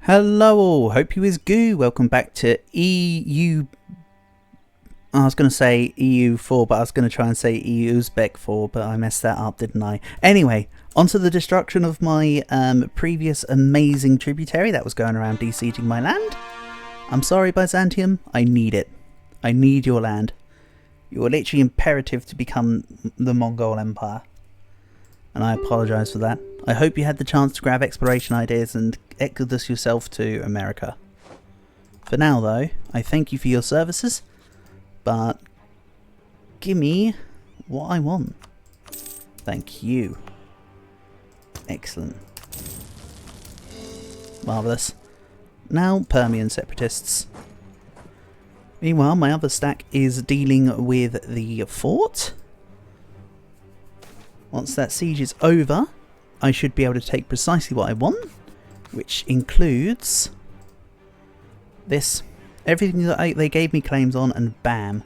Hello all, hope you is goo. Welcome back to I was going to say EU4, but I was going to try and say Uzbek 4, but I messed that up, didn't I? Anyway, onto the destruction of my previous amazing tributary that was going around besieging my land. I'm sorry, Byzantium, I need it. I need your land. You are literally imperative to become the Mongol Empire. And I apologise for that. I hope you had the chance to grab exploration ideas and exodus yourself to America. For now though, I thank you for your services, but give me what I want. Thank you. Excellent. Marvellous. Now Permian separatists. Meanwhile, my other stack is dealing with the fort. Once that siege is over, I should be able to take precisely what I want, which includes this. Everything that they gave me claims on, and bam.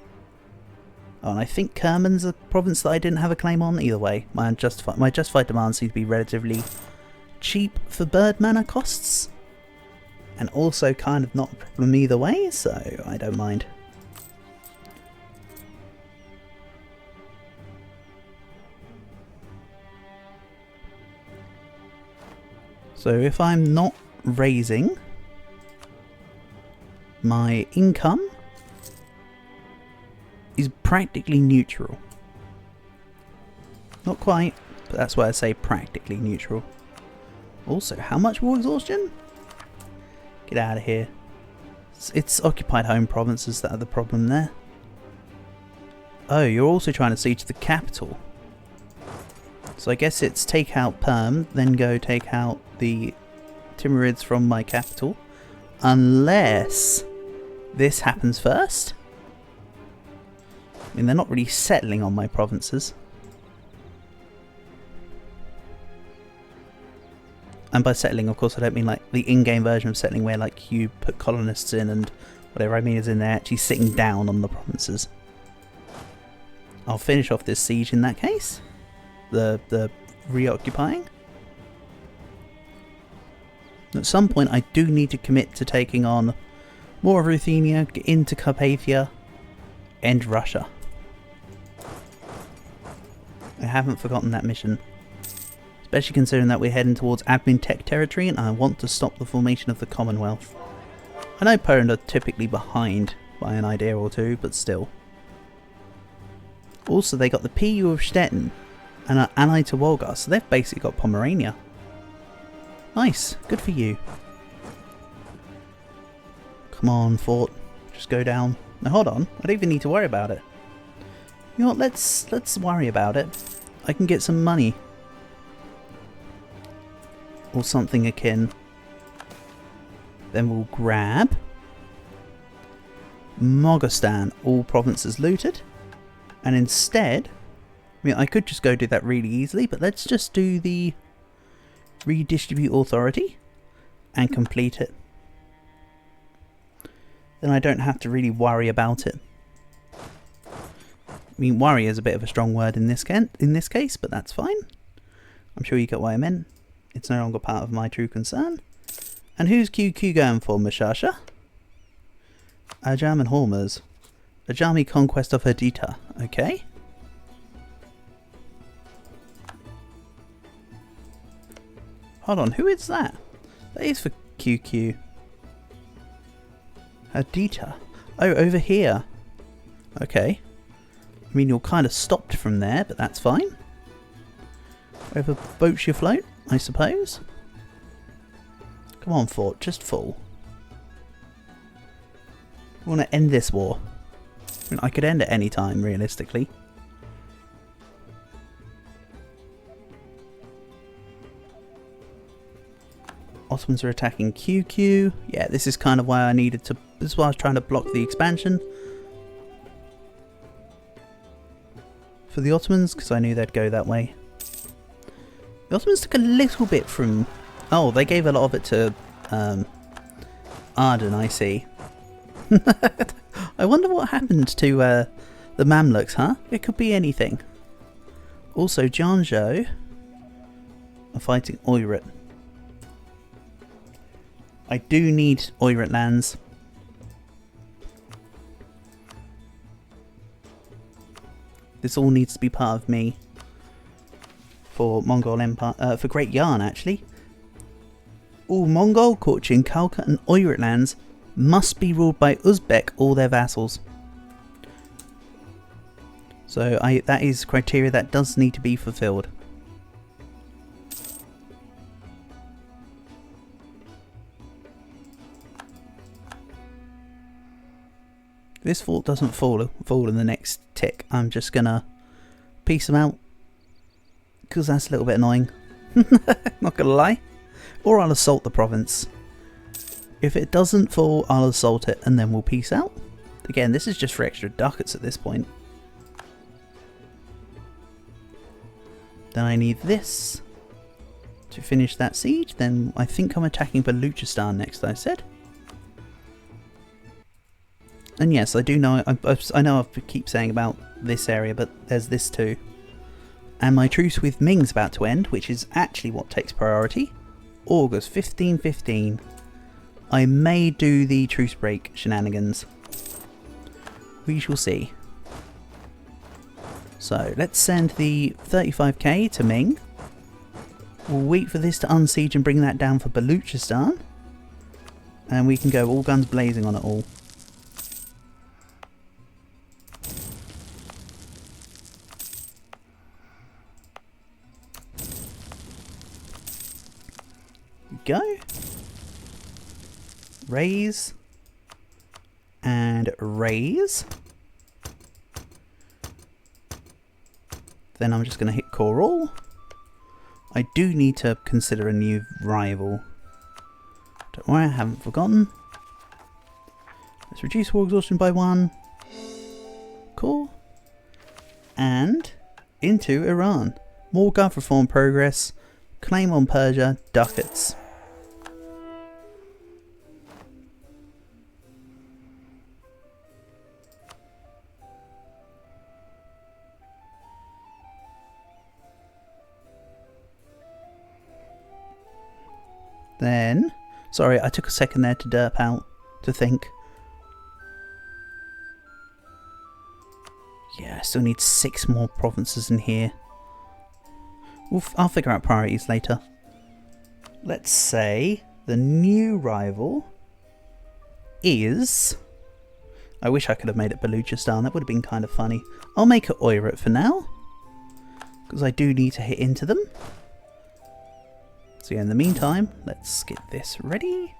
Oh, and I think Kerman's a province that I didn't have a claim on. Either way, my justified demands seem to be relatively cheap for bird mana costs, and also kind of not a problem either way, so I don't mind. So if I'm not raising, my income is practically neutral. Not quite, but that's why I say practically neutral. Also, how much war exhaustion? Get out of here. It's occupied home provinces that are the problem there. Oh, you're also trying to siege the capital. So I guess it's take out Perm, then go take out the Timurids from my capital. Unless this happens first. I mean, they're not really settling on my provinces. And by settling, of course, I don't mean like the in-game version of settling where like you put colonists in and whatever I mean is in there actually sitting down on the provinces. I'll finish off this siege in that case. The reoccupying. At some point I do need to commit to taking on more of Ruthenia, get into Carpathia, end Russia. I haven't forgotten that mission. Especially considering that we're heading towards admin tech territory and I want to stop the formation of the Commonwealth. I know Poland are typically behind by an idea or two, but still. Also, they got the PU of Stettin and are allied to Wolgar, so they've basically got Pomerania. Nice, good for you. Come on, fort, just go down. Now hold on, I don't even need to worry about it. You know what, let's worry about it. I can get some money. Or something akin. Then we'll grab Moghostan, all provinces looted. And instead, I mean, I could just go do that really easily, but let's just do the redistribute authority and complete it. Then I don't have to really worry about it. I mean, worry is a bit of a strong word in this case, but that's fine. I'm sure you get what I meant. It's no longer part of my true concern. And who's QQ going for, Mashasha? Ajam and Hormuz. Ajami Conquest of Hadita. Okay. Hold on, who is that? That is for QQ. Hadita. Oh, over here. Okay. I mean, you're kind of stopped from there, but that's fine. Whatever boats you float, I suppose. Come on, fort, just fall. I want to end this war. I mean, I could end at any time, realistically. Ottomans are attacking QQ. Yeah, this is kind of why I needed to... This is why I was trying to block the expansion. For the Ottomans, because I knew they'd go that way. The Ottomans took a little bit from... Oh, they gave a lot of it to Arden, I see. I wonder what happened to the Mamluks, huh? It could be anything. Also, Janzhou are fighting Oirat. I do need Oirat lands. This all needs to be part of me for Mongol Empire, for Great Yarn actually. All Mongol, Kochin, Khalkha and Oirat lands must be ruled by Uzbek or their vassals. So that is criteria that does need to be fulfilled. This fort doesn't fall in the next tick. I'm just gonna piece them out because that's a little bit annoying. Not gonna lie. Or I'll assault the province. If it doesn't fall, I'll assault it and then we'll peace out. Again, this is just for extra ducats at this point. Then I need this to finish that siege. Then I think I'm attacking Baluchistan next, I said. And yes, I do know, I know I keep saying about this area, but there's this too. And my truce with Ming's about to end, which is actually what takes priority. August 1515. I may do the truce break shenanigans. We shall see. So let's send the 35k to Ming. We'll wait for this to unsiege and bring that down for Baluchistan. And we can go all guns blazing on it all. Go. Raise. And raise. Then I'm just going to hit core all. I do need to consider a new rival. Don't worry, I haven't forgotten. Let's reduce war exhaustion by 1. Cool. And into Iran. More gov reform progress. Claim on Persia. Ducats. Then, sorry, I took a second there to derp out, to think. Yeah, I still need 6 more provinces in here. I'll figure out priorities later. Let's say the new rival is... I wish I could have made it Baluchistan, that would have been kind of funny. I'll make it Oirat for now, because I do need to hit into them. So yeah, in the meantime, let's get this ready.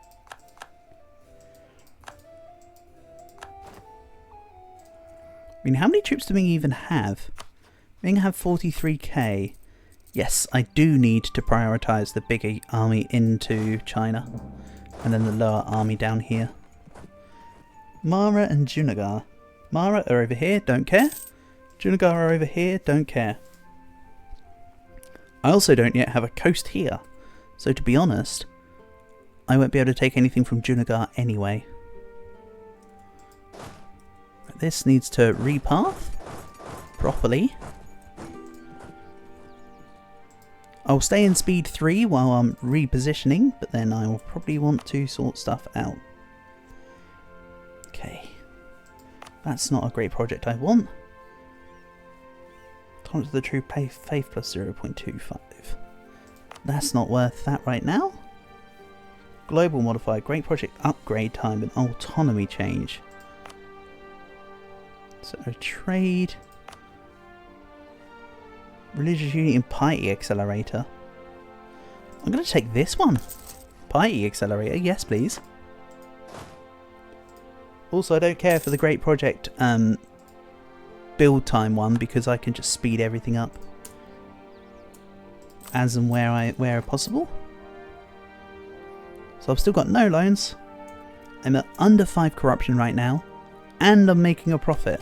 I mean, how many troops do we even have? We have 43k. Yes, I do need to prioritise the bigger army into China. And then the lower army down here. Mara and Junagar. Mara are over here, don't care. Junagar are over here, don't care. I also don't yet have a coast here. So to be honest, I won't be able to take anything from Junagar anyway. This needs to repath properly. I'll stay in speed 3 while I'm repositioning, but then I will probably want to sort stuff out. Okay. That's not a great project I want. Tolerance of the true faith plus 0.25. That's not worth that right now. Global modifier, great project upgrade time and autonomy change. So trade. Religious unity and piety accelerator. I'm going to take this one. Piety accelerator, yes please. Also I don't care for the great project build time one because I can just speed everything up. As and where possible. So I've still got no loans. I'm at under 5 corruption right now. And I'm making a profit.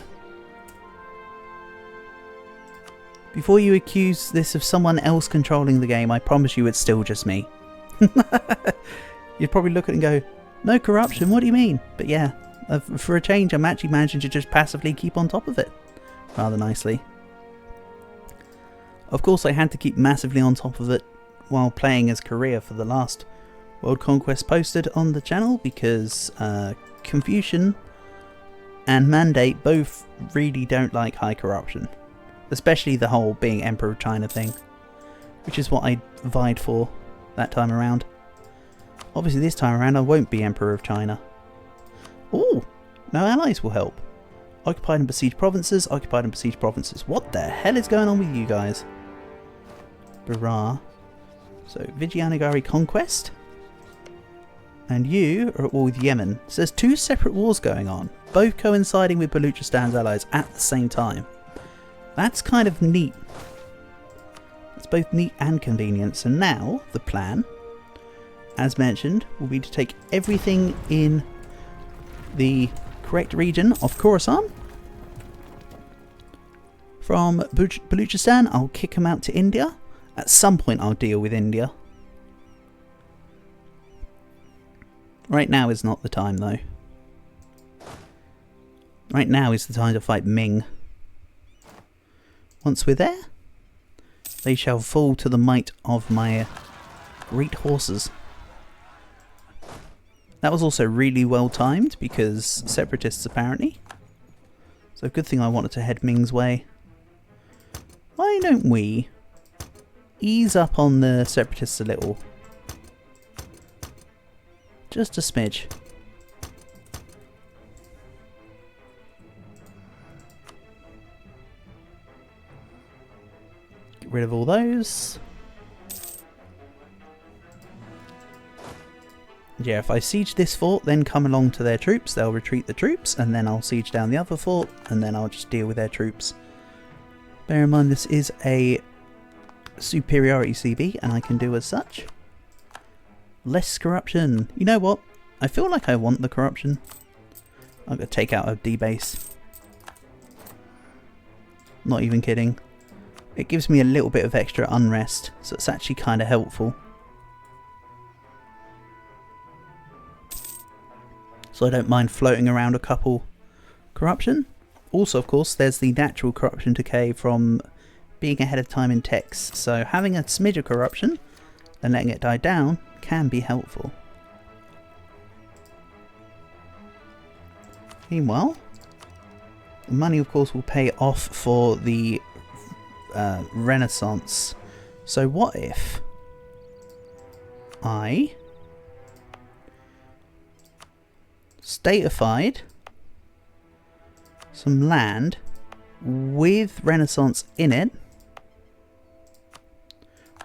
Before you accuse this of someone else controlling the game, I promise you it's still just me. You'd probably look at it and go, no corruption, what do you mean? But yeah, for a change I'm actually managing to just passively keep on top of it. Rather nicely. Of course I had to keep massively on top of it while playing as Korea for the last World Conquest posted on the channel because Confucian and Mandate both really don't like high corruption. Especially the whole being Emperor of China thing. Which is what I vied for that time around. Obviously this time around I won't be Emperor of China. Ooh, no allies will help. Occupied and besieged provinces, occupied and besieged provinces. What the hell is going on with you guys? Barra. So, Vijayanagari Conquest. And you are at war with Yemen. So there's two separate wars going on, both coinciding with Baluchistan's allies at the same time. That's kind of neat. It's both neat and convenient. So now, the plan, as mentioned, will be to take everything in the correct region of Khorasan. From Baluchistan, I'll kick them out to India. At some point I'll deal with India. Right now is not the time though. Right now is the time to fight Ming. Once we're there, they shall fall to the might of my great horses. That was also really well timed because separatists apparently. So good thing I wanted to head Ming's way. Why don't we ease up on the separatists a little? Just a smidge. Get rid of all those. Yeah, if I siege this fort, then come along to their troops, they'll retreat the troops, and then I'll siege down the other fort, and then I'll just deal with their troops. Bear in mind this is a superiority CB, and I can do as such. Less corruption. You know what? I feel like I want the corruption. I'm going to take out a D-base. Not even kidding. It gives me a little bit of extra unrest, so it's actually kind of helpful. So I don't mind floating around a couple corruption. Also, of course, there's the natural corruption decay from being ahead of time in text. So having a smidge of corruption and letting it die down can be helpful. Meanwhile, the money, of course, will pay off for the Renaissance. So what if I statified some land with Renaissance in it,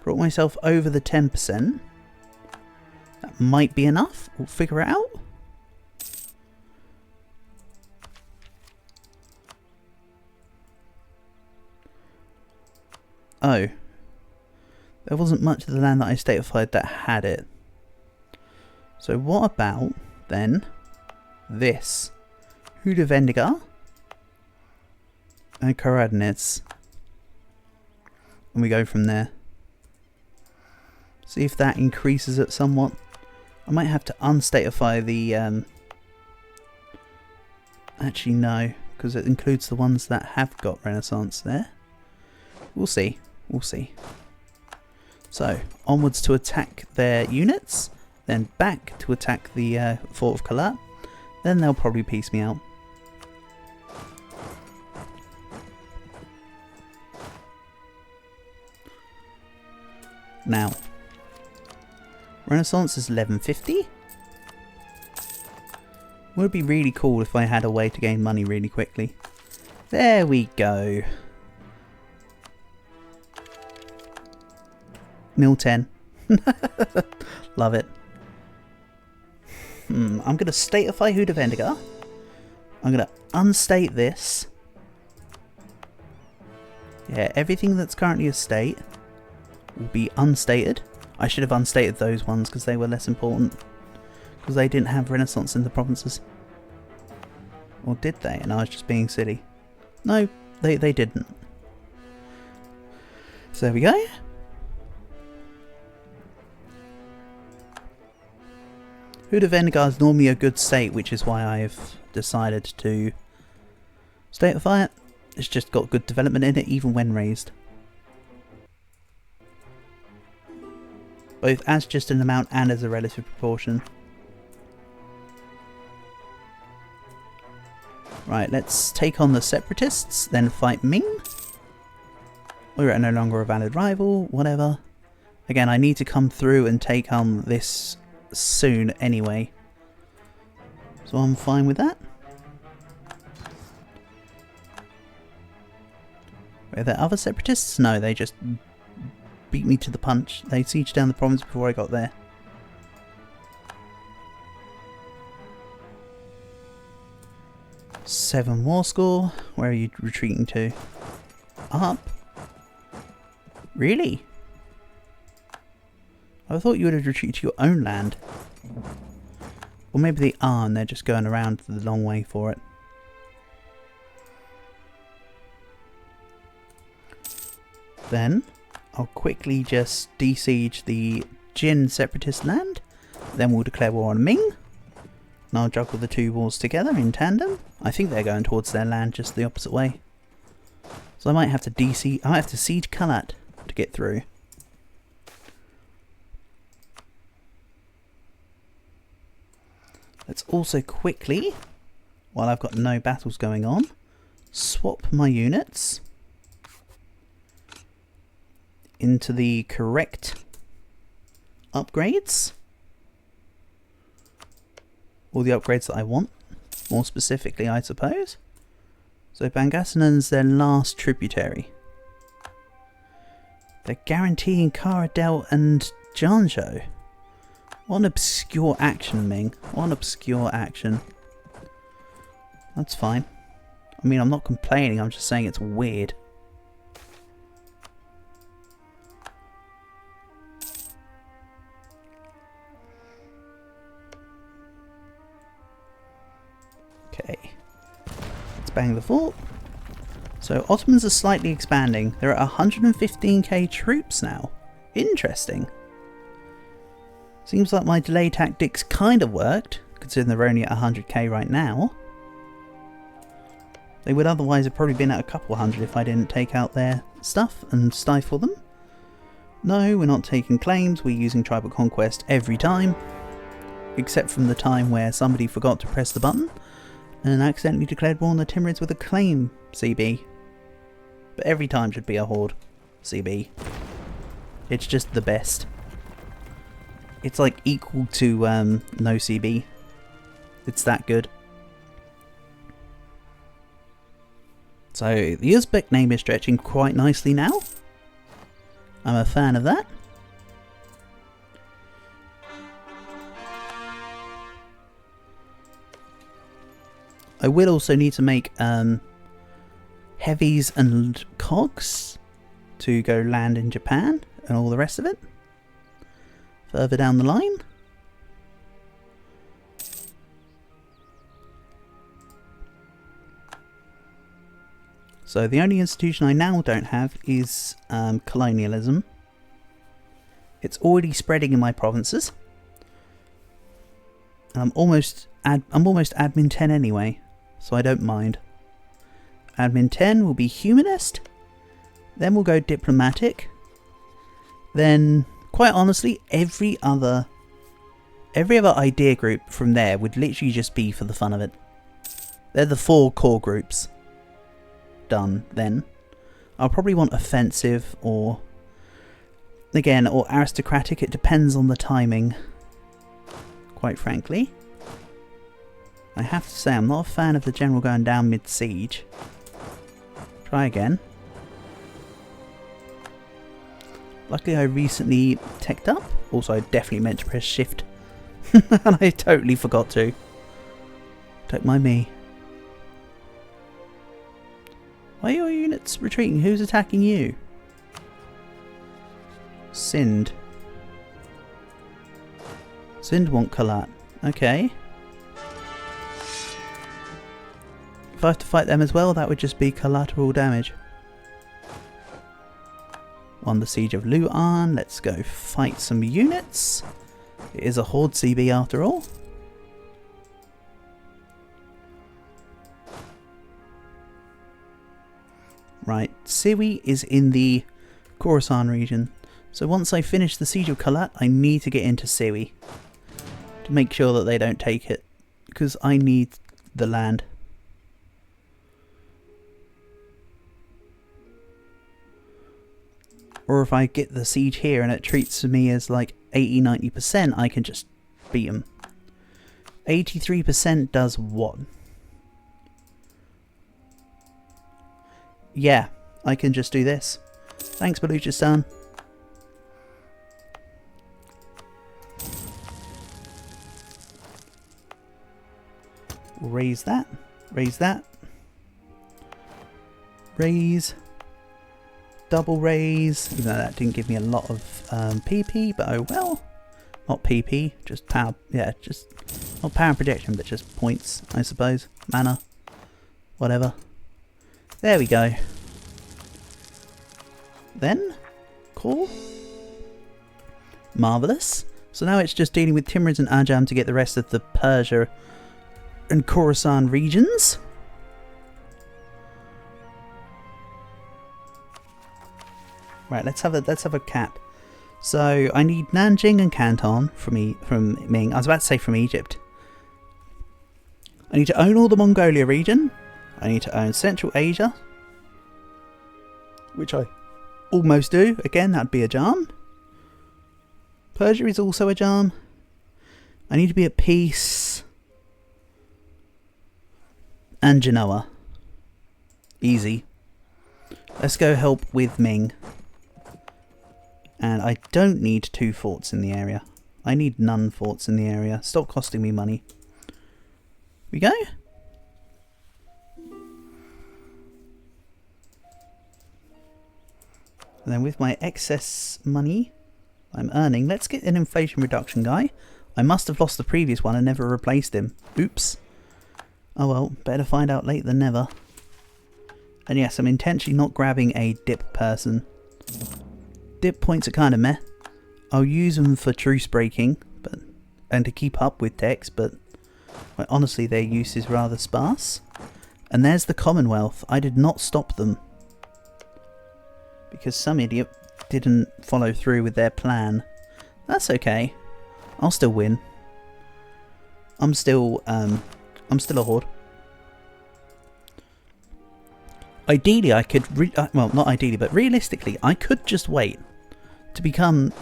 brought myself over the 10%. That might be enough. We'll figure it out. Oh. There wasn't much of the land that I statified that had it. So what about, then, this? Huda Vendigar and Karadnitz. And we go from there. See if that increases it somewhat. I might have to unstatify the... Actually, no, because it includes the ones that have got Renaissance there. We'll see. We'll see. So, onwards to attack their units, then back to attack the Fort of Kalat. Then they'll probably piece me out. Now, Renaissance is 1150. Would be really cool if I had a way to gain money really quickly. There we go. Mil 10. Love it. I'm going to statify Huda Vendigar. I'm going to unstate this. Yeah, everything that's currently a state will be unstated. I should have unstated those ones because they were less important. Because they didn't have Renaissance in the provinces. Or did they? And I was just being silly. No, they didn't. So there we go. Huda Vendigar is normally a good state, which is why I've decided to statify it. It's just got good development in it, even when raised. both as just an amount and as a relative proportion. Right, let's take on the Separatists, then fight Ming. We're no longer a valid rival, whatever. Again, I need to come through and take on this soon anyway. So I'm fine with that. Are there other Separatists? No, they just beat me to the punch. They sieged down the province before I got there. Seven war score. Where are you retreating to? Up? Really? I thought you would have retreated to your own land. Or maybe they are and they're just going around the long way for it. Then I'll quickly just de-siege the Jin separatist land. Then we'll declare war on Ming. And I'll juggle the two wars together in tandem. I think they're going towards their land just the opposite way. So I might have to I might have to siege Kalat to get through. Let's also quickly, while I've got no battles going on, swap my units into the correct upgrades. All the upgrades that I want, more specifically I suppose. So Bangasanan's their last tributary. They're guaranteeing Karadel and Janzhou. What an obscure action, Ming. What an obscure action. That's fine. I mean, I'm not complaining, I'm just saying it's weird. Okay. Let's bang the fort. So, Ottomans are slightly expanding. They're at 115k troops now. Interesting. Seems like my delay tactics kind of worked, considering they're only at 100k right now. They would otherwise have probably been at a couple hundred if I didn't take out their stuff and stifle them. No, we're not taking claims, we're using tribal conquest every time. Except from the time where somebody forgot to press the button and accidentally declared war on the Timurids with a claim CB. But every time should be a horde CB. It's just the best. It's like equal to no CB. It's that good. So the Uzbek name is stretching quite nicely now. I'm a fan of that. I will also need to make heavies and cogs to go land in Japan and all the rest of it. Further down the line. So the only institution I now don't have is colonialism. It's already spreading in my provinces. And I'm almost admin 10 anyway, so I don't mind. Admin 10 will be humanist. Then we'll go diplomatic. Then, quite honestly, every other idea group from there would literally just be for the fun of it. They're the 4 core groups. Done then. I'll probably want offensive or aristocratic. It depends on the timing, quite frankly. I have to say I'm not a fan of the general going down mid-siege. Try again. Luckily I recently teched up. Also I definitely meant to press shift. And I totally forgot to. Don't mind me. Why are your units retreating? Who's attacking you? Sind. Sind want Kalat. Okay. If I have to fight them as well, that would just be collateral damage. On the siege of Lu'an, let's go fight some units. It is a horde CB after all. Right, Siwi is in the Khorasan region. So once I finish the Siege of Kalat, I need to get into Siwi to make sure that they don't take it, because I need the land. Or if I get the siege here and it treats me as like 80-90%, I can just beat them. 83% does what? Yeah, I can just do this. Thanks, Baluchistan. Raise that. Raise that. Raise. Double raise. Even though that didn't give me a lot of PP, but oh well. Not PP, just power. Yeah, just not power and projection, but just points, I suppose. Mana. Whatever. There we go. Then, cool. Marvellous. So now it's just dealing with Timurids and Ajam to get the rest of the Persia and Khorasan regions. Right, let's have a cap. So I need Nanjing and Canton from Ming. I was about to say from Egypt. I need to own all the Mongolia region. I need to own Central Asia, which I almost do. Again, that'd be a jam. Persia is also a jam. I need to be at peace. And Genoa. Easy. Let's go help with Ming. And I don't need 2 forts in the area. I need none forts in the area. Stop costing me money. We go. And then with my excess money I'm earning, let's get an inflation reduction guy. I must have lost the previous one and never replaced him. Oops. Oh well, better find out late than never. And yes, I'm intentionally not grabbing a dip person. Dip points are kind of meh. I'll use them for truce breaking and to keep up with decks, but well, honestly their use is rather sparse. And there's the Commonwealth. I did not stop them, because some idiot didn't follow through with their plan. That's okay. I'll still win. I'm still a horde. Ideally I could, well not ideally, but realistically I could just wait to become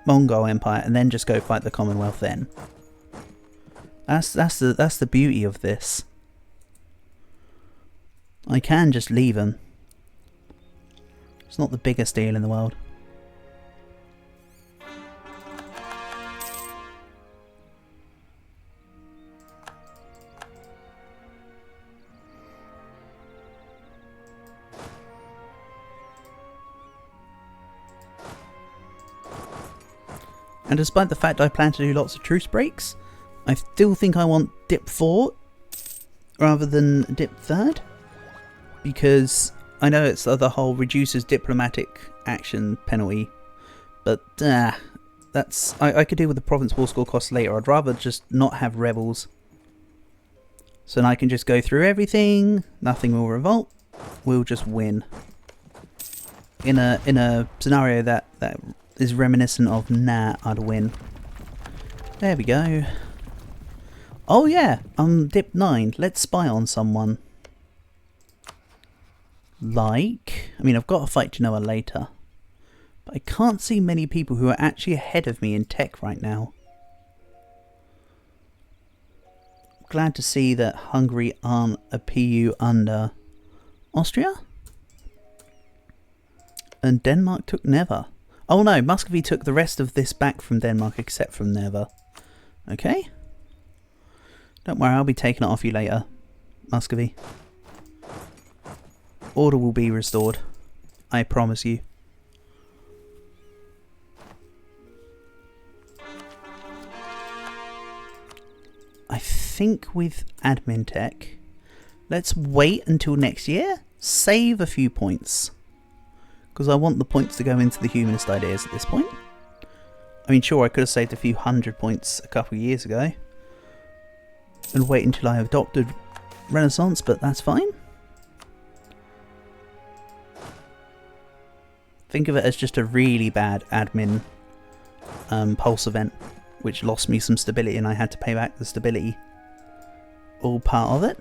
Mongol Empire and then just go fight the Commonwealth then. That's the beauty of this. I can just leave them. It's not the biggest deal in the world. And despite the fact I plan to do lots of truce breaks, I still think I want dip 4 rather than dip 3rd. Because I know it's the whole reduces diplomatic action penalty, but that's I could deal with the province war score cost later. I'd rather just not have rebels. So then I can just go through everything, nothing will revolt, we'll just win. In a scenario that is reminiscent of I'd win. There we go. Oh yeah, I'm dip 9. Let's spy on someone. Like, I mean, I've got to fight Genoa later, but I can't see many people who are actually ahead of me in tech right now. Glad to see that Hungary aren't a PU under Austria. And Denmark took Never. Oh no, Muscovy took the rest of this back from Denmark except from Never. Okay. Don't worry, I'll be taking it off you later, Muscovy. Order will be restored. I promise you. I think with admin tech, let's wait until next year, save a few points. Because I want the points to go into the humanist ideas at this point. I mean, sure, I could have saved a few 100 points a couple of years ago. And wait until I adopted Renaissance, but that's fine. Think of it as just a really bad admin pulse event, which lost me some stability and I had to pay back the stability. All part of it.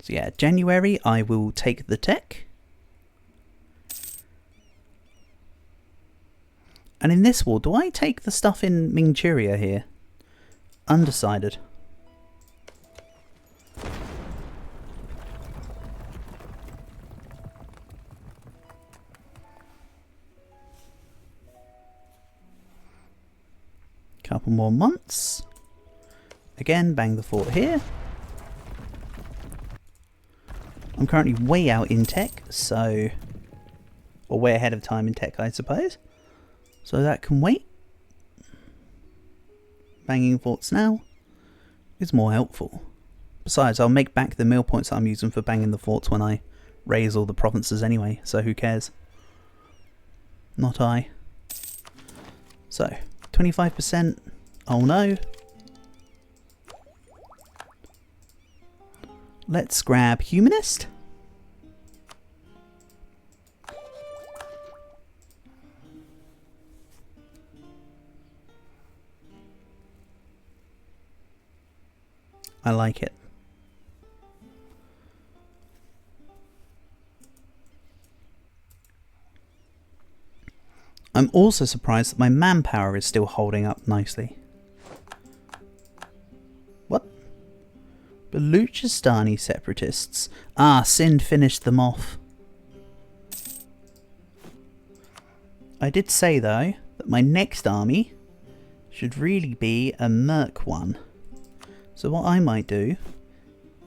So yeah, January I will take the tech. And in this war, do I take the stuff in Manchuria here? Undecided. Couple more months. Again, bang the fort here. I'm currently way out in tech, so... or way ahead of time in tech, I suppose. So that can wait. Banging forts now is more helpful. Besides, I'll make back the mill points that I'm using for banging the forts when I raise all the provinces anyway, so who cares? Not I. So, 25%. Oh no. Let's grab Humanist. I like it. I'm also surprised that my manpower is still holding up nicely. What? Baluchistani separatists. Ah, Sindh finished them off. I did say though that my next army should really be a Merc one. So what I might do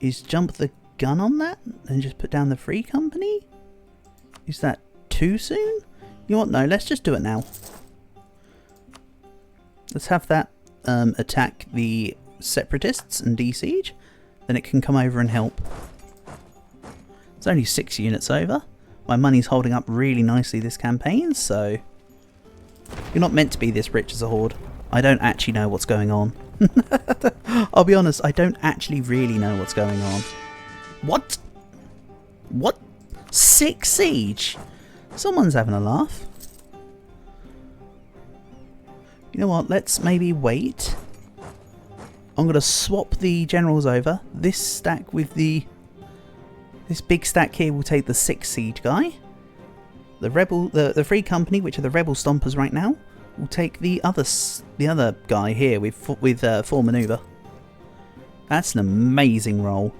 is jump the gun on that and just put down the Free Company? Is that too soon? You know what? No, let's just do it now. Let's have that attack the separatists and de-siege. Then it can come over and help. It's only 6 units over. My money's holding up really nicely this campaign, so... You're not meant to be this rich as a horde. I don't actually know what's going on. I'll be honest, I don't actually really know what's going on. What? What? 6 siege? Someone's having a laugh. You know what, let's maybe wait. I'm going to swap the generals over. This stack with the... This big stack here will take the 6 siege guy. The Free Company, which are the rebel stompers right now, will take the other guy here with 4 maneuver. That's an amazing roll.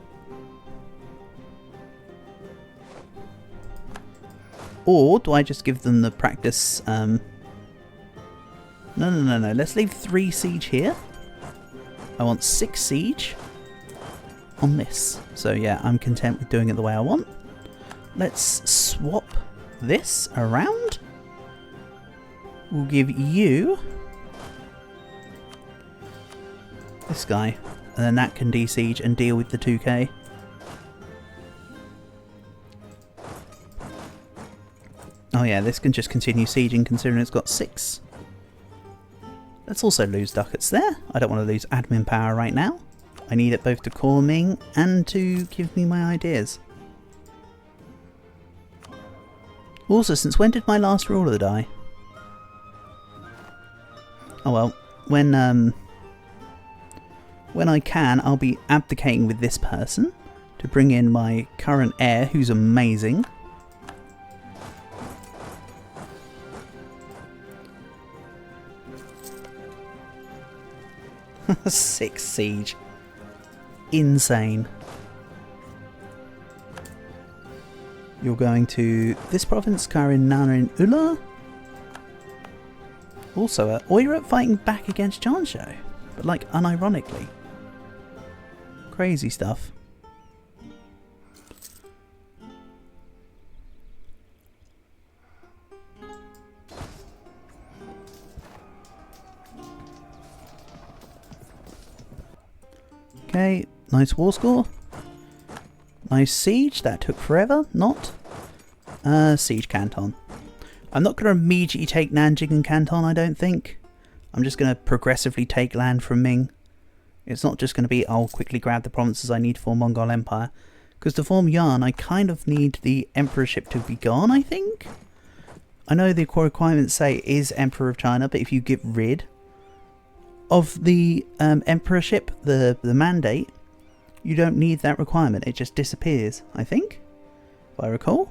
Or do I just give them the practice? No. Let's leave 3 siege here. I want 6 siege on this. So yeah, I'm content with doing it the way I want. Let's swap this around. We'll give you this guy, and then that can de-siege and deal with the 2k. Oh yeah, this can just continue sieging considering it's got 6. Let's also lose ducats there. I don't want to lose admin power right now. I need it both to core Ming and to give me my ideas. Also, since when did my last ruler die? Oh well, when I can, I'll be abdicating with this person to bring in my current heir, who's amazing. Six siege. Insane. You're going to this province, Karin, Nana, and Ula. Also, Oirat fighting back against Janshou, but like unironically. Crazy stuff. Okay, nice war score. Nice siege, that took forever, not. Siege Canton. I'm not going to immediately take Nanjing and Canton, I don't think. I'm just going to progressively take land from Ming. It's not just going to be, I'll quickly grab the provinces I need for Mongol Empire. Because to form Yarn, I kind of need the Emperorship to be gone, I think? I know the core requirements say is Emperor of China, but if you get rid of the Emperorship, the mandate, you don't need that requirement. It just disappears, I think, if I recall.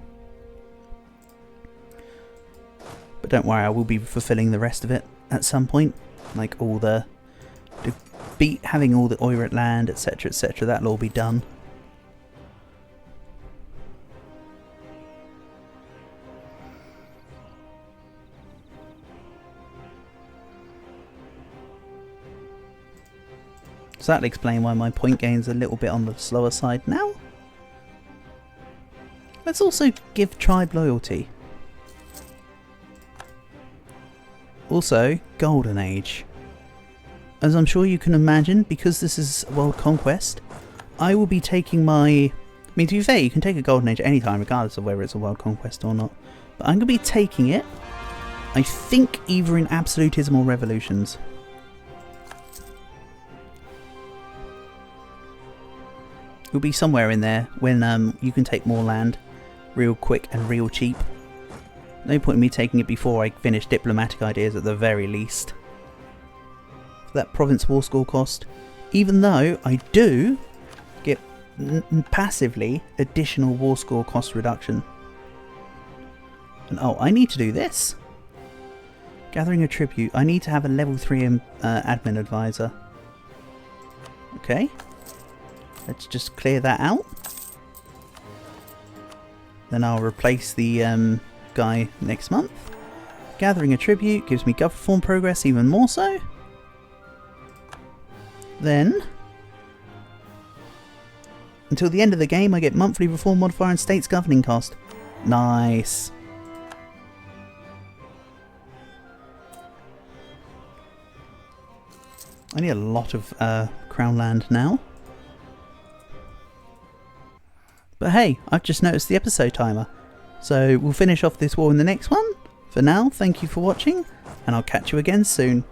But don't worry, I will be fulfilling the rest of it at some point. Like all the having all the Oirat land, etc, that'll all be done. So that'll explain why my point gain's a little bit on the slower side now. Let's also give tribe loyalty. Also, Golden Age. As I'm sure you can imagine, because this is World Conquest, I will be taking my... I mean, to be fair, you can take a Golden Age anytime, regardless of whether it's a World Conquest or not. But I'm going to be taking it, I think, either in Absolutism or Revolutions. It'll be somewhere in there when you can take more land real quick and real cheap. No point in me taking it before I finish diplomatic ideas at the very least. For that province war score cost, even though I do get passively additional war score cost reduction. And oh, I need to do this. Gathering a tribute. I need to have a level 3 admin advisor. Okay. Let's just clear that out. Then I'll replace the guy next month. Gathering a tribute gives me gov reform progress even more so. Then, until the end of the game, I get monthly reform modifier and states governing cost. Nice. I need a lot of crown land now. But hey, I've just noticed the episode timer. So we'll finish off this war in the next one. For now, thank you for watching, and I'll catch you again soon.